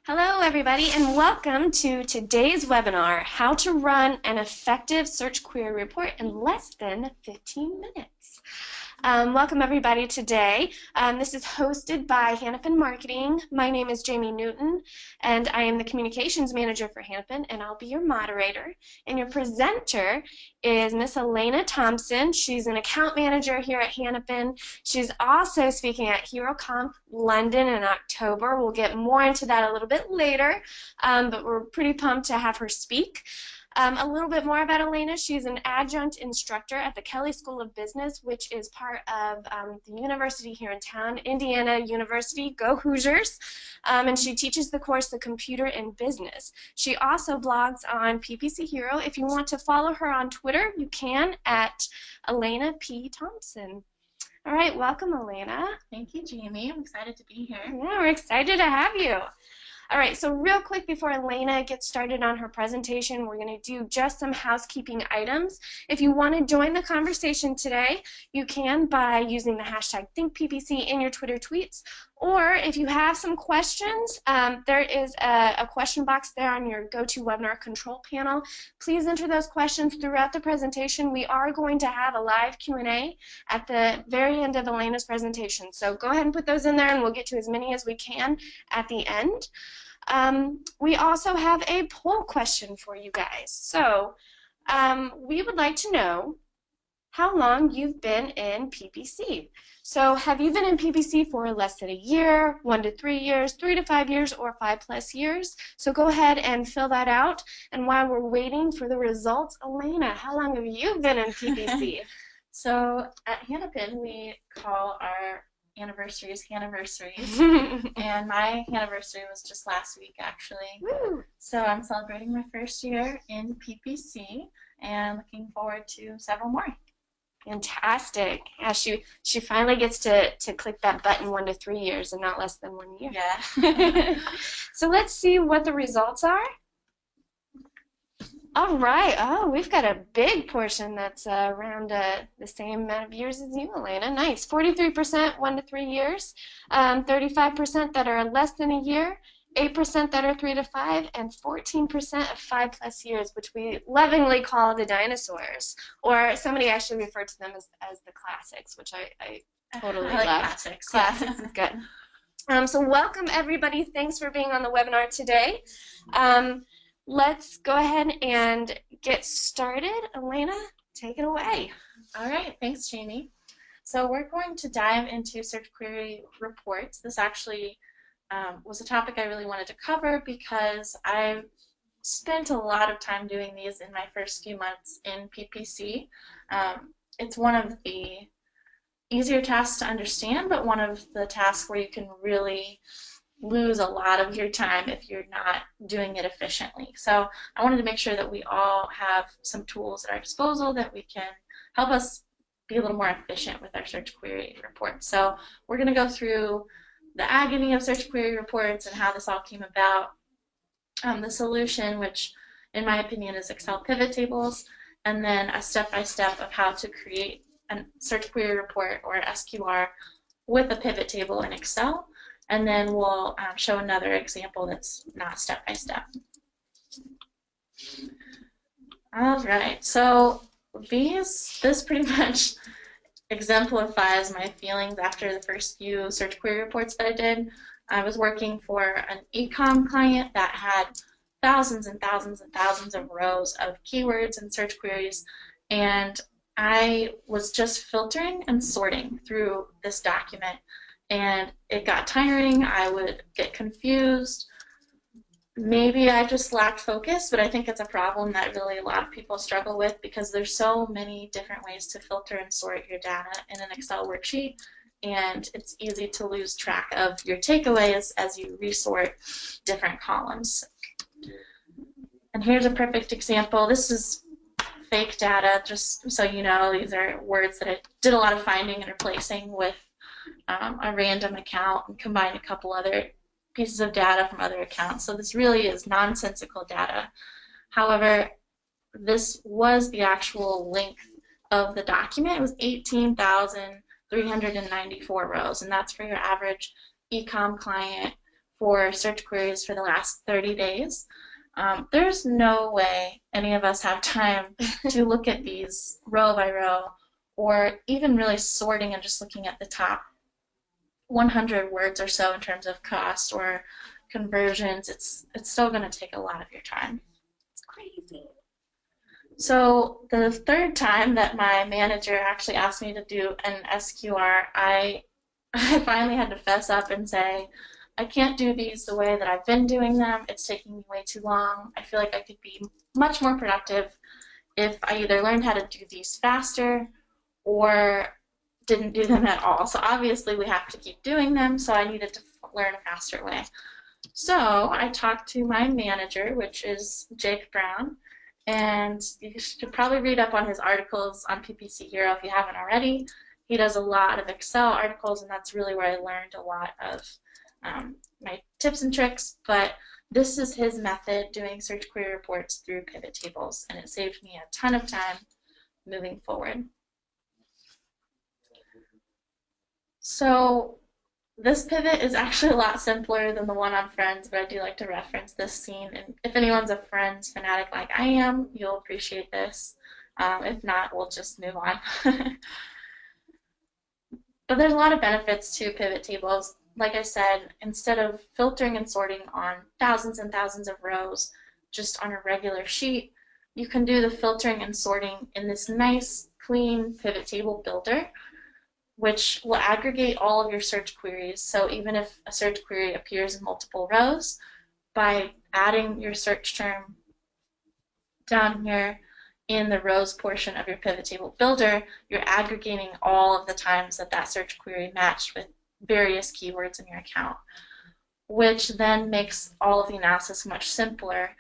Hello, everybody, and welcome to today's webinar, How to Run an Effective Search Query Report in Less Than 15 Minutes. Welcome, everybody, today. This is hosted by Hannafin Marketing. My name is Jamie Newton, and I am the Communications Manager for Hannafin, and I'll be your moderator. And your presenter is Miss Elena Thompson. She's an account manager here at Hannafin. She's also speaking at HeroConf London in October. We'll get more into that a little bit later, but we're pretty pumped to have her speak. A little bit more about Elena. She's an adjunct instructor at the Kelley School of Business, which is part of the university here in town, Indiana University. Go Hoosiers! And she teaches the course, The Computer in Business. She also blogs on PPC Hero. If you want to follow her on Twitter, you can at Elena P. Thompson. All right, welcome, Elena. Thank you, Jamie. I'm excited to be here. Yeah, we're excited to have you. All right, so real quick before Elena gets started on her presentation, we're going to do just some housekeeping items. If you want to join the conversation today, you can by using the hashtag ThinkPPC in your Twitter tweets. Or if you have some questions, there is a question box there on your GoToWebinar control panel. Please enter those questions throughout the presentation. We are going to have a live Q&A at the very end of Elena's presentation. So go ahead and put those in there, and we'll get to as many as we can at the end. We also have a poll question for you guys. So we would like to know how long you've been in PPC. So have you been in PPC for less than a year, 1 to 3 years, 3 to 5 years, or 5+ years? So go ahead and fill that out. And while we're waiting for the results, Elena, how long have you been in PPC? So at Hannafin, we call our anniversaries anniversaries. And my anniversary was just last week, actually. Woo. So I'm celebrating my first year in PPC and looking forward to several more. Fantastic. Yeah, she finally gets to click that button 1 to 3 years and not less than 1 year. Yeah. So let's see what the results are. All right. Oh, we've got a big portion that's around the same amount of years as you, Elena. Nice. 43% 1 to 3 years, 35% that are less than a year, 8% that are 3 to 5, and 14% of 5+ years, which we lovingly call the dinosaurs. Or somebody actually referred to them as the classics, which I totally I like love. classics. Classics is good. So welcome, everybody. Thanks for being on the webinar today. Let's go ahead and get started. Elena, take it away. All right. Thanks, Jamie. So we're going to dive into search query reports. This actually was a topic I really wanted to cover because I've spent a lot of time doing these in my first few months in PPC. It's one of the easier tasks to understand, but one of the tasks where you can really lose a lot of your time if you're not doing it efficiently. So I wanted to make sure that we all have some tools at our disposal that we can help us be a little more efficient with our search query reports. So we're going to go through the agony of search query reports and how this all came about, the solution, which in my opinion is Excel pivot tables, and then a step-by-step of how to create a search query report or SQR with a pivot table in Excel, and then we'll show another example that's not step-by-step. All right, so this pretty much exemplifies my feelings after the first few search query reports that I did. I was working for an e-com client that had thousands and thousands and thousands of rows of keywords and search queries, and I was just filtering and sorting through this document, and it got tiring. I would get confused. Maybe I just lacked focus, but I think it's a problem that really a lot of people struggle with because there's so many different ways to filter and sort your data in an Excel worksheet, and it's easy to lose track of your takeaways as you resort different columns. And here's a perfect example. This is fake data, just so you know. These are words that I did a lot of finding and replacing with a random account and combined a couple other pieces of data from other accounts. So this really is nonsensical data. However, this was the actual length of the document. It was 18,394 rows, and that's for your average e-com client for search queries for the last 30 days. There's no way any of us have time to look at these row by row, or even really sorting and just looking at the top 100 words or so in terms of cost or conversions. It's still going to take a lot of your time. It's crazy. So the third time that my manager actually asked me to do an SQR, I finally had to fess up and say, I can't do these the way that I've been doing them. It's taking me way too long. I feel like I could be much more productive if I either learned how to do these faster or didn't do them at all. So obviously we have to keep doing them, so I needed to learn a faster way. So I talked to my manager, which is Jake Brown, and you should probably read up on his articles on PPC Hero if you haven't already. He does a lot of Excel articles, and that's really where I learned a lot of my tips and tricks, but this is his method, doing search query reports through pivot tables, and it saved me a ton of time moving forward. So this pivot is actually a lot simpler than the one on Friends, but I do like to reference this scene, and if anyone's a Friends fanatic like I am, you'll appreciate this. If not, we'll just move on. But there's a lot of benefits to pivot tables. Like I said, instead of filtering and sorting on thousands and thousands of rows just on a regular sheet, you can do the filtering and sorting in this nice, clean pivot table builder, which will aggregate all of your search queries. So even if a search query appears in multiple rows, by adding your search term down here in the rows portion of your pivot table builder, you're aggregating all of the times that that search query matched with various keywords in your account, which then makes all of the analysis much simpler.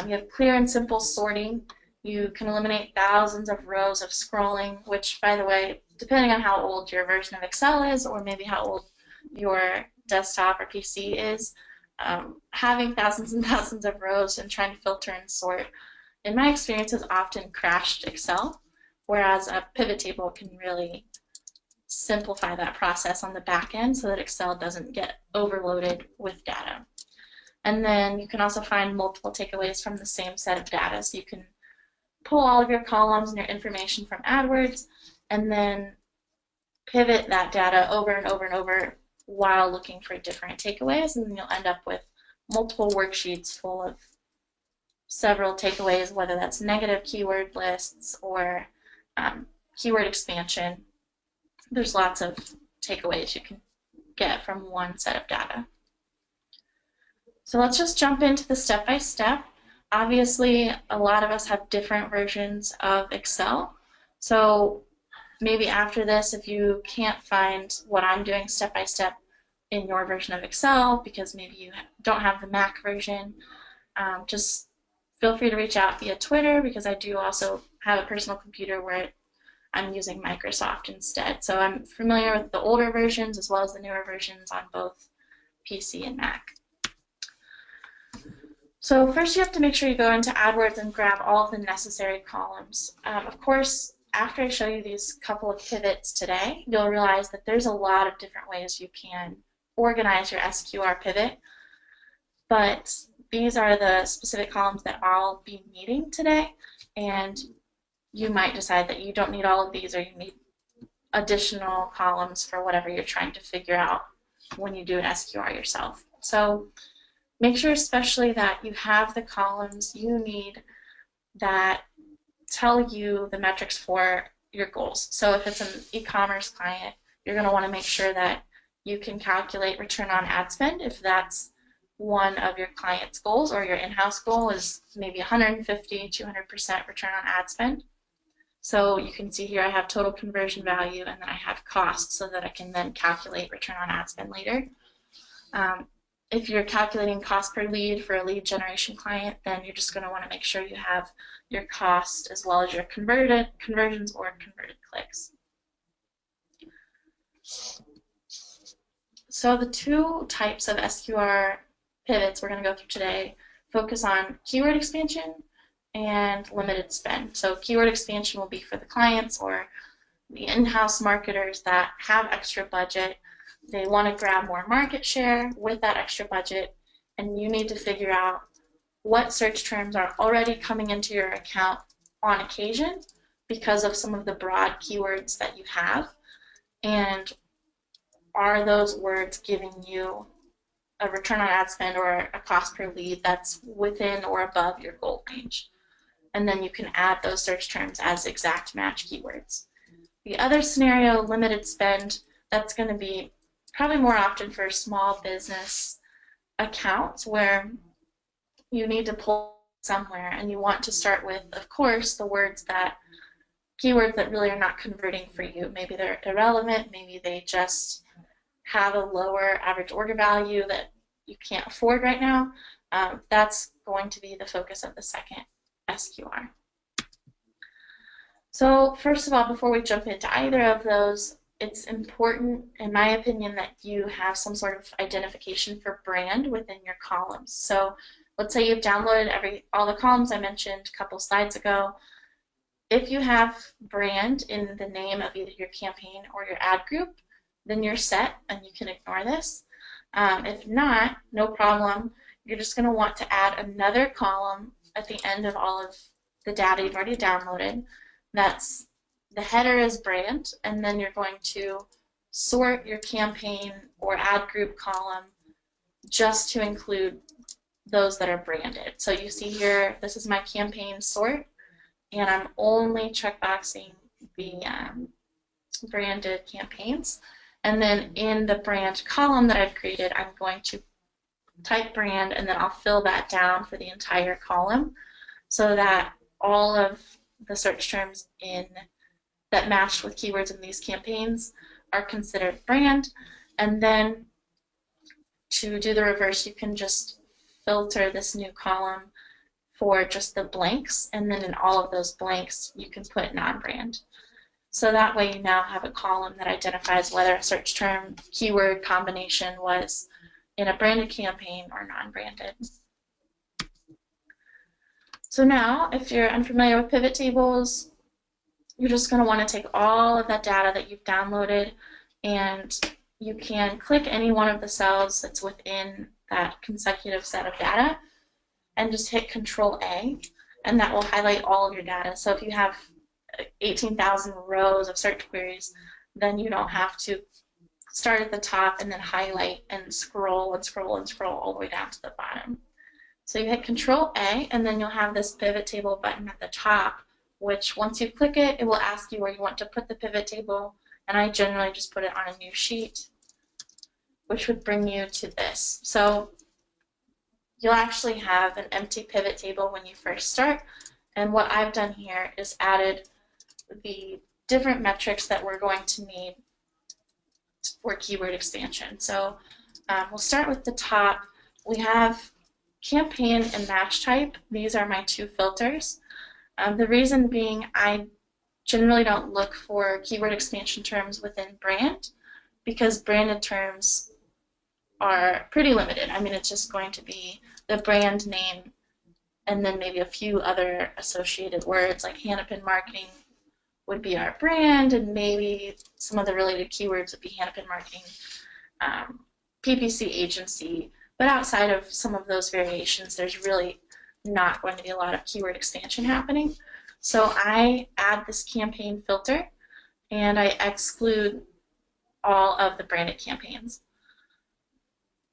You have clear and simple sorting. You can eliminate thousands of rows of scrolling, which, by the way, depending on how old your version of Excel is, or maybe how old your desktop or PC is, having thousands and thousands of rows and trying to filter and sort, in my experience, has often crashed Excel, whereas a pivot table can really simplify that process on the back end so that Excel doesn't get overloaded with data. And then you can also find multiple takeaways from the same set of data. So you can pull all of your columns and your information from AdWords and then pivot that data over and over and over while looking for different takeaways, and then you'll end up with multiple worksheets full of several takeaways, whether that's negative keyword lists or keyword expansion. There's lots of takeaways you can get from one set of data. So let's just jump into the step-by-step. Obviously, a lot of us have different versions of Excel. So maybe after this, if you can't find what I'm doing step-by-step in your version of Excel, because maybe you don't have the Mac version, just feel free to reach out via Twitter, because I do also have a personal computer where I'm using Microsoft instead. So I'm familiar with the older versions as well as the newer versions on both PC and Mac. So first you have to make sure you go into AdWords and grab all of the necessary columns. Of course, after I show you these couple of pivots today, you'll realize that there's a lot of different ways you can organize your SQR pivot, but these are the specific columns that I'll be needing today, and you might decide that you don't need all of these, or you need additional columns for whatever you're trying to figure out when you do an SQR yourself. So make sure especially that you have the columns you need that tell you the metrics for your goals. So if it's an e-commerce client, you're going to want to make sure that you can calculate return on ad spend if that's one of your client's goals, or your in-house goal is maybe 150, 200% return on ad spend. So you can see here I have total conversion value, and then I have cost so that I can then calculate return on ad spend later. If you're calculating cost per lead for a lead generation client, then you're just going to want to make sure you have your cost as well as your conversions or converted clicks. So the two types of SQR pivots we're going to go through today focus on keyword expansion and limited spend. So keyword expansion will be for the clients or the in-house marketers that have extra budget They want to grab more market share with that extra budget, and you need to figure out what search terms are already coming into your account on occasion because of some of the broad keywords that you have, and are those words giving you a return on ad spend or a cost per lead that's within or above your goal range. And then you can add those search terms as exact match keywords. The other scenario, limited spend, that's going to be probably more often for small business accounts where you need to pull somewhere and you want to start with, of course, the keywords that really are not converting for you. Maybe they're irrelevant, maybe they just have a lower average order value that you can't afford right now. That's going to be the focus of the second SQR. So first of all, before we jump into either of those, it's important, in my opinion, that you have some sort of identification for brand within your columns. So let's say you've downloaded all the columns I mentioned a couple slides ago. If you have brand in the name of either your campaign or your ad group, then you're set and you can ignore this. If not, no problem. You're just going to want to add another column at the end of all of the data you've already downloaded. That's the header is brand, and then you're going to sort your campaign or ad group column just to include those that are branded. So you see here, this is my campaign sort, and I'm only checkboxing the branded campaigns. And then in the brand column that I've created, I'm going to type brand, and then I'll fill that down for the entire column so that all of the search terms that matched with keywords in these campaigns are considered brand. And then to do the reverse, you can just filter this new column for just the blanks, and then in all of those blanks you can put non-brand. So that way you now have a column that identifies whether a search term keyword combination was in a branded campaign or non-branded. So now, if you're unfamiliar with pivot tables, you're just going to want to take all of that data that you've downloaded, and you can click any one of the cells that's within that consecutive set of data and just hit Control A, and that will highlight all of your data. So if you have 18,000 rows of search queries, then you don't have to start at the top and then highlight and scroll and scroll and scroll all the way down to the bottom. So you hit Control A, and then you'll have this pivot table button at the top, which once you click it, it will ask you where you want to put the pivot table, and I generally just put it on a new sheet, which would bring you to this. So you'll actually have an empty pivot table when you first start, and what I've done here is added the different metrics that we're going to need for keyword expansion. So we'll start with the top. We have campaign and match type. These are my two filters. The reason being, I generally don't look for keyword expansion terms within brand because branded terms are pretty limited. I mean, it's just going to be the brand name and then maybe a few other associated words like Hannapin Marketing would be our brand, and maybe some of the related keywords would be Hannapin Marketing, PPC agency. But outside of some of those variations, there's really not going to be a lot of keyword expansion happening. So I add this campaign filter, and I exclude all of the branded campaigns.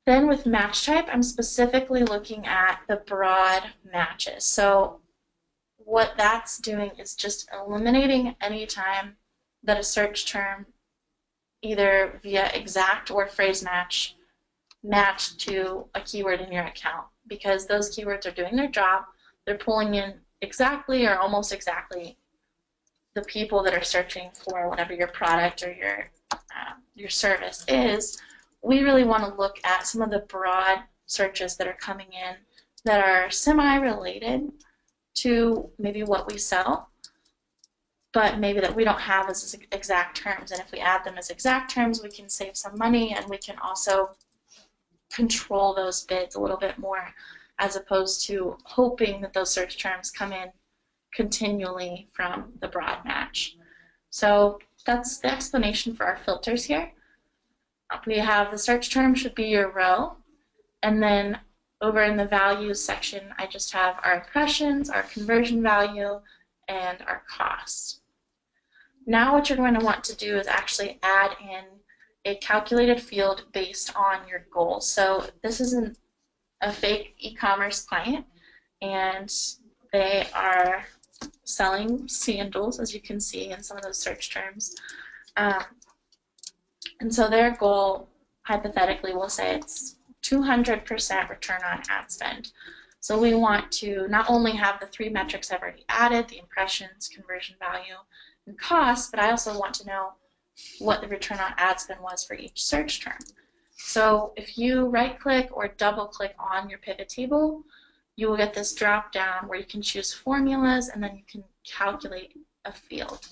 Then with match type, I'm specifically looking at the broad matches. So what that's doing is just eliminating any time that a search term, either via exact or phrase match, matched to a keyword in your account, because those keywords are doing their job. They're pulling in exactly or almost exactly the people that are searching for whatever your product or your service is. We really want to look at some of the broad searches that are coming in that are semi-related to maybe what we sell, but maybe that we don't have as exact terms. And if we add them as exact terms, we can save some money, and we can also control those bids a little bit more, as opposed to hoping that those search terms come in continually from the broad match. So that's the explanation for our filters here. We have the search term should be your row, and then over in the values section, I just have our impressions, our conversion value, and our cost. Now what you're going to want to do is actually add in a calculated field based on your goal. So this is a fake e-commerce client, and they are selling sandals, as you can see in some of those search terms. And so their goal, hypothetically, we'll say it's 200% return on ad spend. So we want to not only have the 3 metrics I've already added, the impressions, conversion value, and cost, but I also want to know what the return on ad spend was for each search term. So if you right-click or double-click on your pivot table, you will get this drop-down where you can choose formulas, and then you can calculate a field.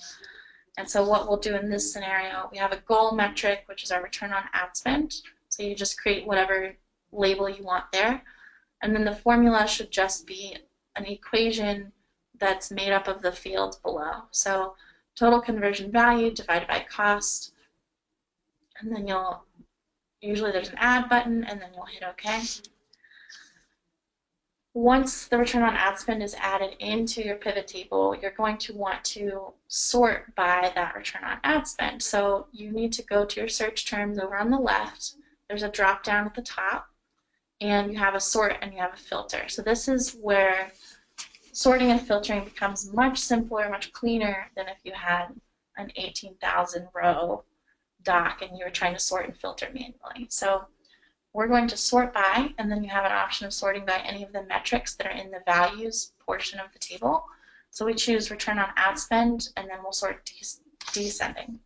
And so what we'll do in this scenario, we have a goal metric, which is our return on ad spend. So you just create whatever label you want there. And then the formula should just be an equation that's made up of the fields below. So total conversion value divided by cost. And then usually there's an add button, and then you'll hit OK. Once the return on ad spend is added into your pivot table, you're going to want to sort by that return on ad spend. So you need to go to your search terms over on the left. There's a drop down at the top, and you have a sort and you have a filter. So this is where sorting and filtering becomes much simpler, much cleaner than if you had an 18,000 row doc and you were trying to sort and filter manually. So we're going to sort by, and then you have an option of sorting by any of the metrics that are in the values portion of the table. So we choose return on ad spend, and then we'll sort descending.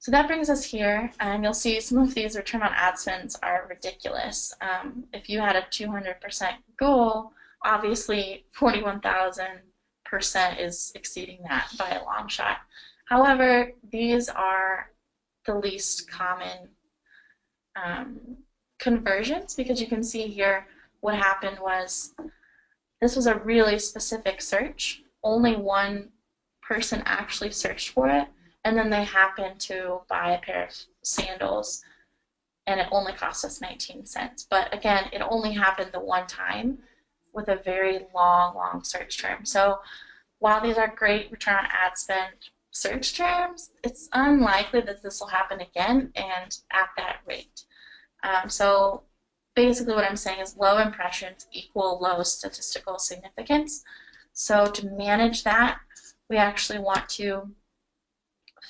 So that brings us here, and you'll see some of these return on ad spends are ridiculous. If you had a 200% goal, obviously 41,000% is exceeding that by a long shot. However, these are the least common conversions, because you can see here what happened was this was a really specific search. Only one person actually searched for it, and then they happened to buy a pair of sandals, and it only cost us 19 cents. But again, it only happened the one time with a very long search term. So while these are great return on ad spend search terms, it's unlikely that this will happen again and at that rate. So basically what I'm saying is low impressions equal low statistical significance. So to manage that, we actually want to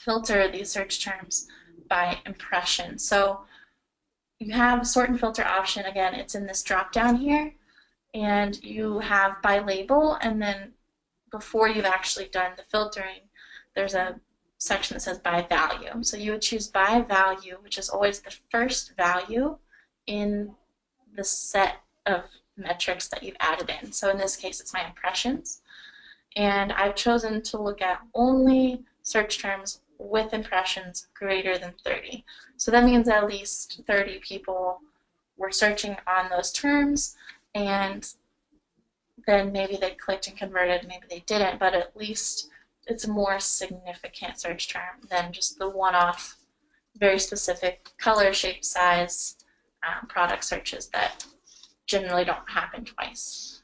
filter these search terms by impression. So you have a sort and filter option. Again, it's in this drop down here, and you have by label, and then before you've actually done the filtering, there's a section that says by value. So you would choose by value, which is always the first value in the set of metrics that you've added in. So in this case, it's my impressions. And I've chosen to look at only search terms with impressions greater than 30. So that means at least 30 people were searching on those terms, and then maybe they clicked and converted, maybe they didn't, but at least it's a more significant search term than just the one-off, very specific color, shape, size product searches that generally don't happen twice.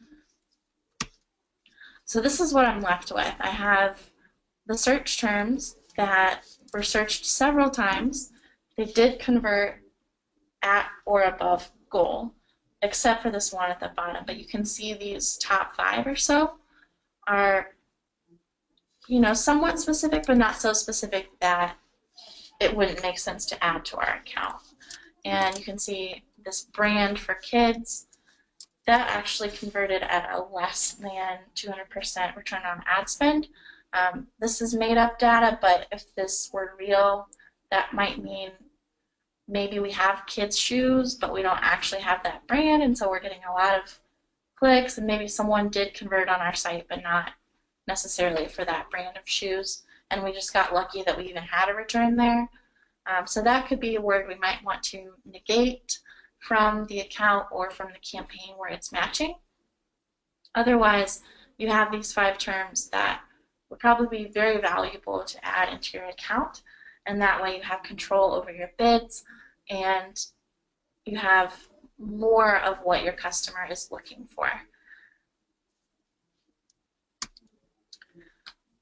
So this is what I'm left with. I have the search terms that were searched several times. They did convert at or above goal, except for this one at the bottom. But you can see these top 5 or so are, somewhat specific, but not so specific that it wouldn't make sense to add to our account. And you can see this brand for kids, that actually converted at a less than 200% return on ad spend. This is made up data, but if this were real, that might mean maybe we have kids' shoes, but we don't actually have that brand, and so we're getting a lot of clicks, and maybe someone did convert on our site, but not necessarily for that brand of shoes, and we just got lucky that we even had a return there. So that could be a word we might want to negate from the account or from the campaign where it's matching. Otherwise, you have these 5 terms that would probably be very valuable to add into your account, and that way you have control over your bids and you have more of what your customer is looking for.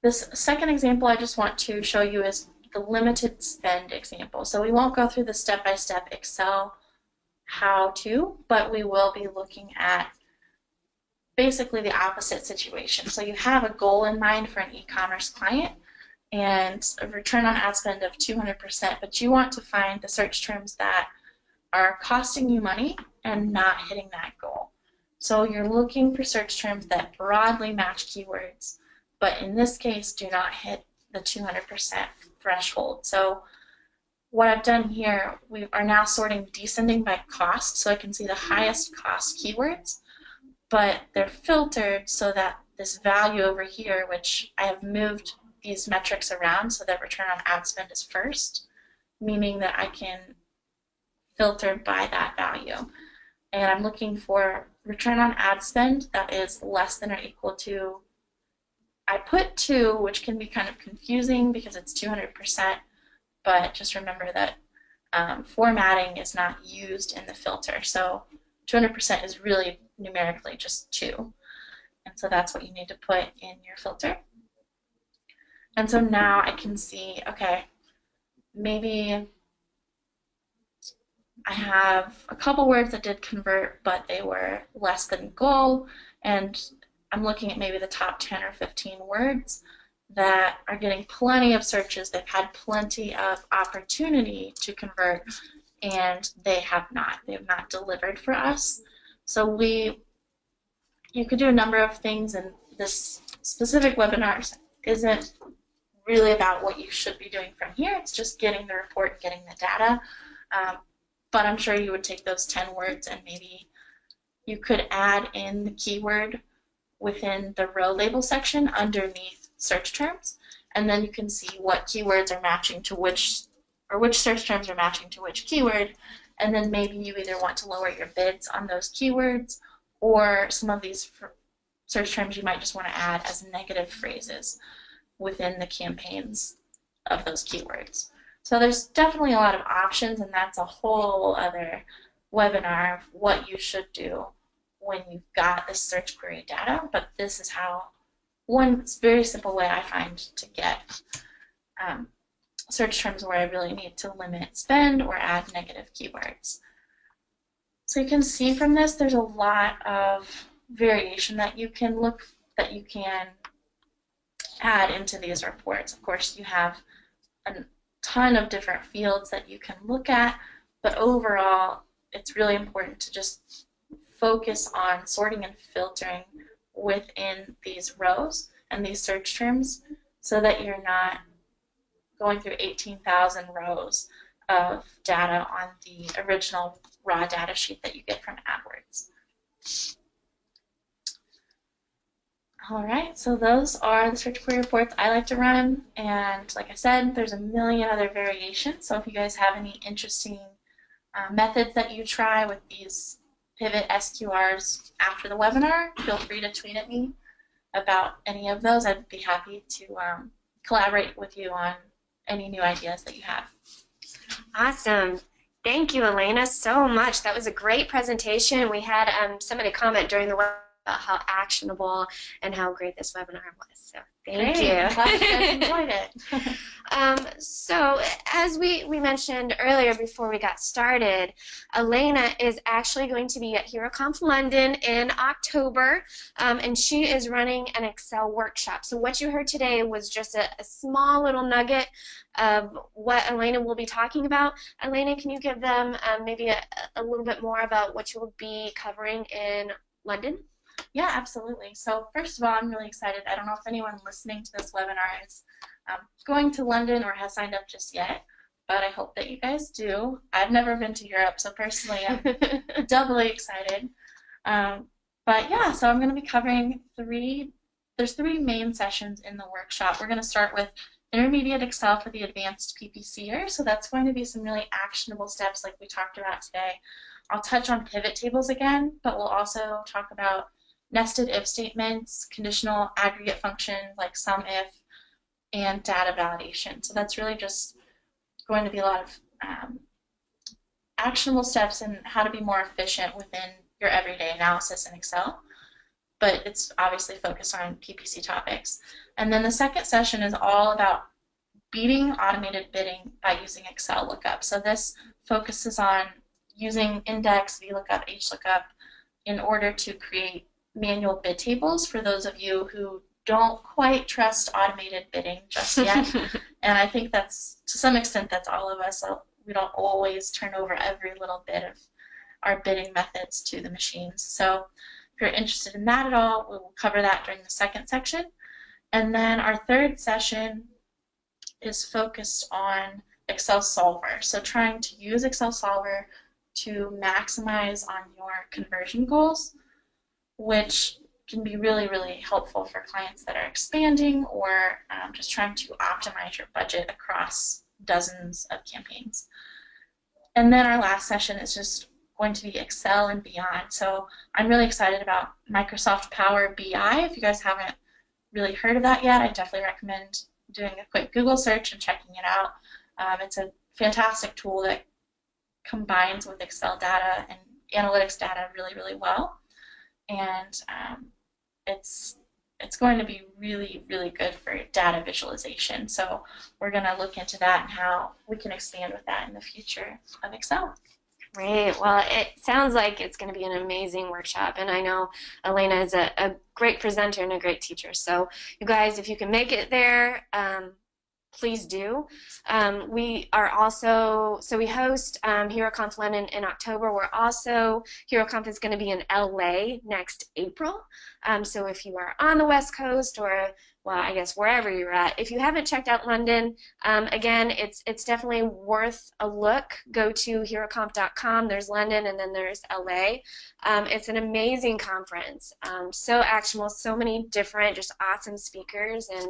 This second example I just want to show you is the limited spend example. So we won't go through the step-by-step Excel how-to, but we will be looking at basically the opposite situation. So you have a goal in mind for an e-commerce client and a return on ad spend of 200%, but you want to find the search terms that are costing you money and not hitting that goal. So you're looking for search terms that broadly match keywords, but in this case do not hit the 200% threshold. So what I've done here, we are now sorting descending by cost, so I can see the highest cost keywords, but they're filtered so that this value over here, which I have moved these metrics around so that return on ad spend is first, meaning that I can filter by that value. And I'm looking for return on ad spend that is less than or equal to, I put 2, which can be kind of confusing because it's 200%, but just remember that formatting is not used in the filter. So 200% is really numerically just 2. And so that's what you need to put in your filter. And so now I can see, okay, maybe I have a couple words that did convert, but they were less than goal, and I'm looking at maybe the top 10 or 15 words that are getting plenty of searches. They've had plenty of opportunity to convert, and they have not. They have not delivered for us. So you could do a number of things, and this specific webinar isn't really about what you should be doing from here. It's just getting the report, getting the data. But I'm sure you would take those 10 words and maybe you could add in the keyword within the row label section underneath search terms, and then you can see what keywords are matching to which, or which search terms are matching to which keyword, and then maybe you either want to lower your bids on those keywords, or some of these search terms you might just want to add as negative phrases within the campaigns of those keywords. So there's definitely a lot of options, and that's a whole other webinar of what you should do when you've got this search query data, but this is how one very simple way I find to get search terms where I really need to limit spend or add negative keywords. So you can see from this there's a lot of variation that you can add into these reports. Of course, you have a ton of different fields that you can look at, but overall it's really important to just focus on sorting and filtering within these rows and these search terms so that you're not going through 18,000 rows of data on the original raw data sheet that you get from AdWords. All right, so those are the search query reports I like to run, and like I said, there's a million other variations, so if you guys have any interesting methods that you try with these pivot SQRs after the webinar, feel free to tweet at me about any of those. I'd be happy to collaborate with you on any new ideas that you have. Awesome. Thank you, Elena, so much. That was a great presentation. We had somebody comment during the webinar about how actionable and how great this webinar was. So thank you. I'm glad you guys enjoyed it. So as we mentioned earlier before we got started, Elena is actually going to be at HeroConf London in October, and she is running an Excel workshop. So what you heard today was just a small little nugget of what Elena will be talking about. Elena, can you give them maybe a little bit more about what you will be covering in London? Yeah, absolutely. So first of all, I'm really excited. I don't know if anyone listening to this webinar is going to London or has signed up just yet, but I hope that you guys do. I've never been to Europe, so personally I'm doubly excited. But yeah, so I'm going to be covering there's three main sessions in the workshop. We're going to start with intermediate Excel for the advanced PPCer, so that's going to be some really actionable steps like we talked about today. I'll touch on pivot tables again, but we'll also talk about nested if statements, conditional aggregate functions like sum if, and data validation. So that's really just going to be a lot of actionable steps in how to be more efficient within your everyday analysis in Excel, but it's obviously focused on PPC topics. And then the second session is all about beating automated bidding by using Excel lookup. So this focuses on using index, VLOOKUP, HLOOKUP in order to create manual bid tables for those of you who don't quite trust automated bidding just yet. And I think that's, to some extent, that's all of us. We don't always turn over every little bit of our bidding methods to the machines. So if you're interested in that at all, we will cover that during the second section. And then our third session is focused on Excel Solver. So trying to use Excel Solver to maximize on your conversion goals, which can be really, really helpful for clients that are expanding or just trying to optimize your budget across dozens of campaigns. And then our last session is just going to be Excel and beyond. So I'm really excited about Microsoft Power BI. If you guys haven't really heard of that yet, I definitely recommend doing a quick Google search and checking it out. It's a fantastic tool that combines with Excel data and analytics data really, really well. And it's going to be really, really good for data visualization. So we're going to look into that and how we can expand with that in the future of Excel. Great. Well, it sounds like it's going to be an amazing workshop, and I know Elena is a great presenter and a great teacher. So you guys, if you can make it there, please do. We are also, so we host HeroConf London in October. We're also, HeroConf is going to be in LA next April. So if you are on the West Coast or, well, I guess wherever you're at, if you haven't checked out London, again, it's definitely worth a look. Go to heroconf.com. There's London and then there's LA. It's an amazing conference. So actionable, so many different, just awesome speakers and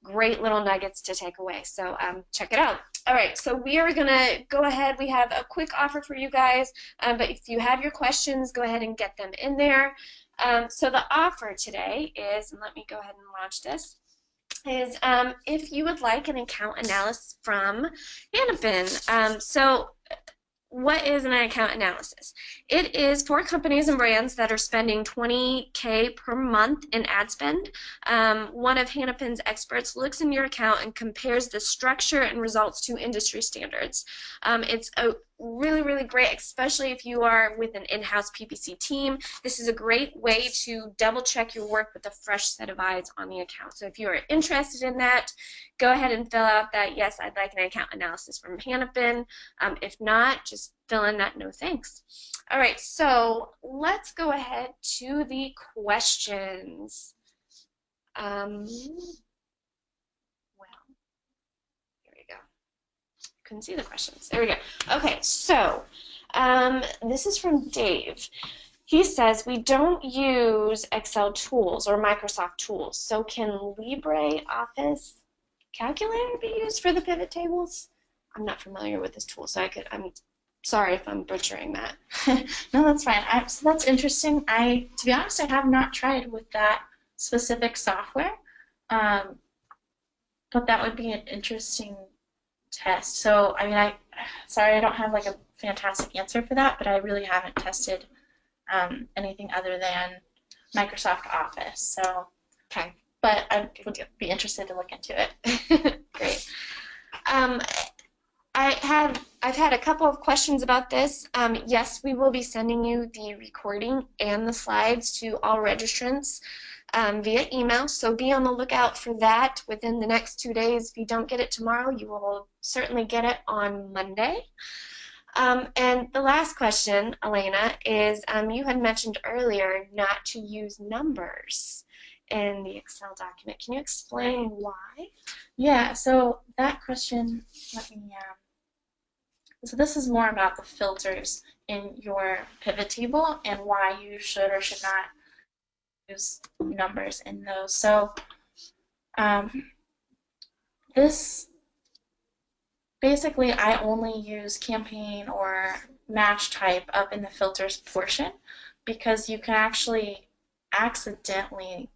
great little nuggets to take away. So check it out. All right, so we are going to go ahead. We have a quick offer for you guys, but if you have your questions, go ahead and get them in there. So the offer today is, and let me go ahead and launch this, is if you would like an account analysis from Hannafin. So what is an account analysis? It is for companies and brands that are spending $20K per month in ad spend. One of Hannafin's experts looks in your account and compares the structure and results to industry standards. It's a really, really great, especially if you are with an in-house PPC team. This is a great way to double check your work with a fresh set of eyes on the account. So if you are interested in that, go ahead and fill out that, yes, I'd like an account analysis from Hannafin. If not, just fill in that no thanks. All right, so let's go ahead to the questions. Well, here we go. Couldn't see the questions. There we go. Okay, so this is from Dave. He says we don't use Excel tools or Microsoft tools, so can LibreOffice Calculator be used for the pivot tables? I'm not familiar with this tool, so I'm sorry if I'm butchering that. No, that's fine. So that's interesting. To be honest, I have not tried with that specific software, but that would be an interesting test. So, I mean, sorry, I don't have like a fantastic answer for that, but I really haven't tested anything other than Microsoft Office. So, Okay. But I would be interested to look into it. Great. I've had a couple of questions about this. Yes, we will be sending you the recording and the slides to all registrants via email, so be on the lookout for that within the next 2 days. If you don't get it tomorrow, you will certainly get it on Monday. And the last question, Elena, is you had mentioned earlier not to use numbers in the Excel document. Can you explain why? Yeah, so that question, so this is more about the filters in your pivot table and why you should or should not use numbers in those. So this, basically I only use campaign or match type up in the filters portion because you can actually accidentally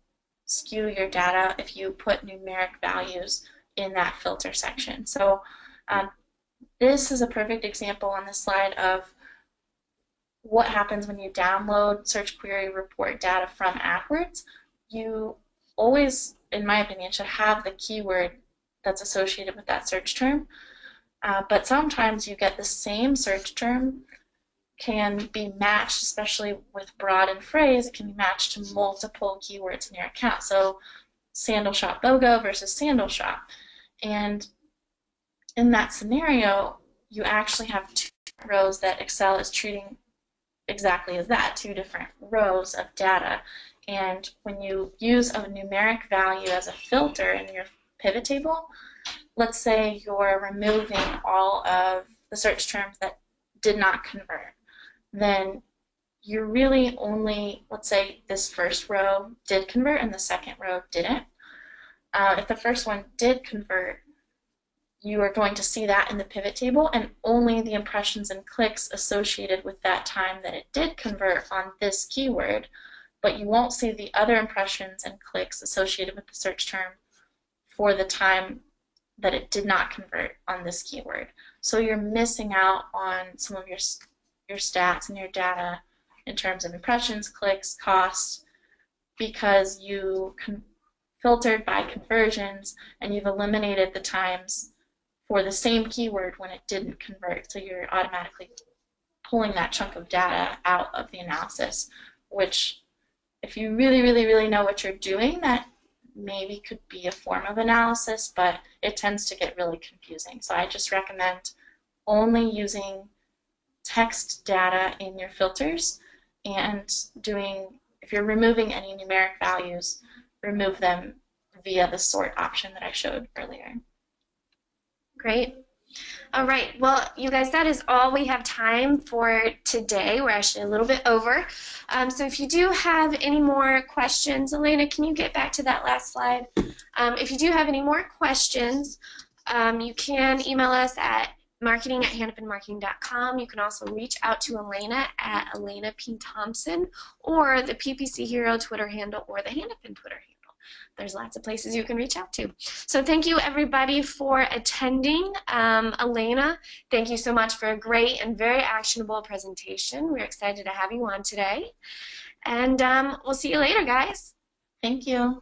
skew your data if you put numeric values in that filter section. So this is a perfect example on this slide of what happens when you download search query report data from AdWords. You always, in my opinion, should have the keyword that's associated with that search term. But sometimes you get the same search term can be matched, especially with broad and phrase, it can be matched to multiple keywords in your account. So sandal shop BOGO versus sandal shop. And in that scenario, you actually have two rows that Excel is treating exactly as that, two different rows of data. And when you use a numeric value as a filter in your pivot table, let's say you're removing all of the search terms that did not convert, then you're really only, let's say this first row did convert and the second row didn't. If the first one did convert, you are going to see that in the pivot table and only the impressions and clicks associated with that time that it did convert on this keyword, but you won't see the other impressions and clicks associated with the search term for the time that it did not convert on this keyword. So you're missing out on some of your stats and your data in terms of impressions, clicks, costs, because you filtered by conversions and you've eliminated the times for the same keyword when it didn't convert. So you're automatically pulling that chunk of data out of the analysis, which if you really, really, really know what you're doing, that maybe could be a form of analysis, but it tends to get really confusing. So I just recommend only using text data in your filters and if you're removing any numeric values, remove them via the sort option that I showed earlier. Great. All right. Well, you guys, that is all we have time for today. We're actually a little bit over. So if you do have any more questions, Elena, can you get back to that last slide? If you do have any more questions, you can email us at marketing@hennepinmarketing.com. You can also reach out to Elena at Elena P. Thompson or the PPC Hero Twitter handle or the Hennepin Twitter handle. There's lots of places you can reach out to. So thank you everybody for attending. Elena, thank you so much for a great and very actionable presentation. We're excited to have you on today. And we'll see you later, guys. Thank you.